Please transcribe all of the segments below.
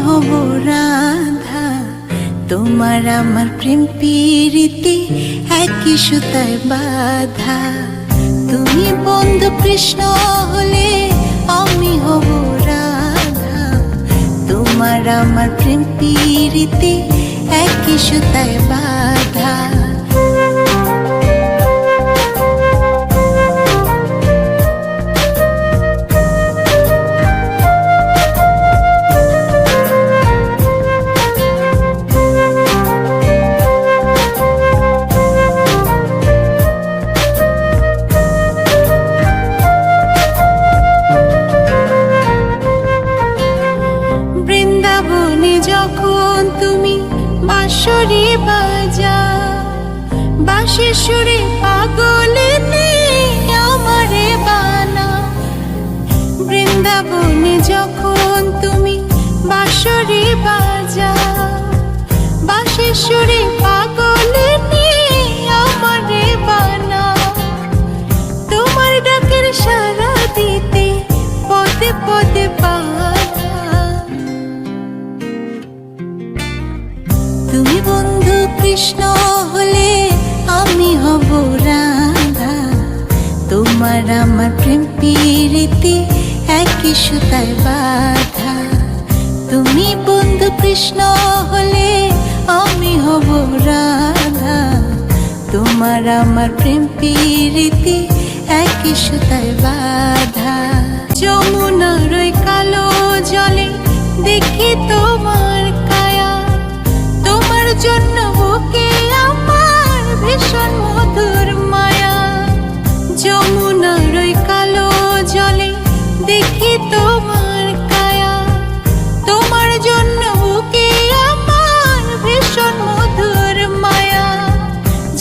হব রাধা, তোমার আমার প্রেম প্রীতি একই সুতায় বাঁধা। তুমি বন্ধু কৃষ্ণ হলে আমি হব রাধা, তোমার আমার প্রেম প্রীতি একই সুতায় বাঁধা। বৃন্দাবনে যখন তুমি বাঁশরি বাজা, বাঁশির সুরে পাগলে আমারে বানা। বৃন্দাবনে যখন তুমি বাঁশরি বাজা, বাঁশির সুরে পাগলে আমারে বানা। তোমার ডাকের সাড়া দিতে পদে পদে বাধা। তুমি বন্ধু কৃষ্ণ হলে আমি হব রাধা, তোমার আমার প্রেম প্রীতি একই সুতায় বাঁধা। তুমি বন্ধু কৃষ্ণ হলে আমি হব রাধা, তোমার আমার প্রেম প্রীতি একই সুতায় বাঁধা। যমুনার ওই কালো জলে দেখি তোমার কায়া, তোমার জন্য বুকে আমার ভীষণ মধুর মায়া। যমুনার ওই কালো জলে দেখি তোমার কায়া, তোমার জন্য বুকে আমার ভীষণ মধুর মায়া।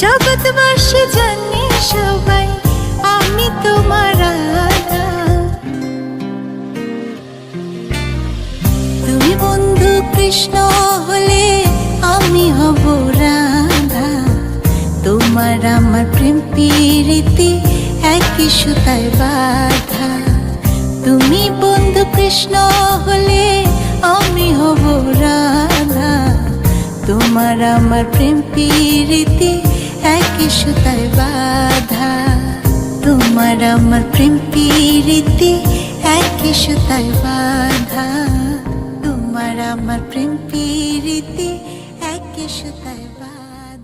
জগৎবাসী জানে সবাই আমি তোমার রাধা। তুমি বন্ধু কৃষ্ণ হলে আমি হব রাধা, তোমার আমার প্রেম প্রীতি একই সুতায় বাঁধা। তুমি বন্ধু কৃষ্ণ হলে আমি হব রাধা, তোমার আমার প্রেম প্রীতি একই সুতায় বাঁধা। তোমার আমার প্রেম প্রীতি একই সুতায় বাঁধা, তোমার আমার প্রেম প্রীতি একই সুতায় বাঁধা।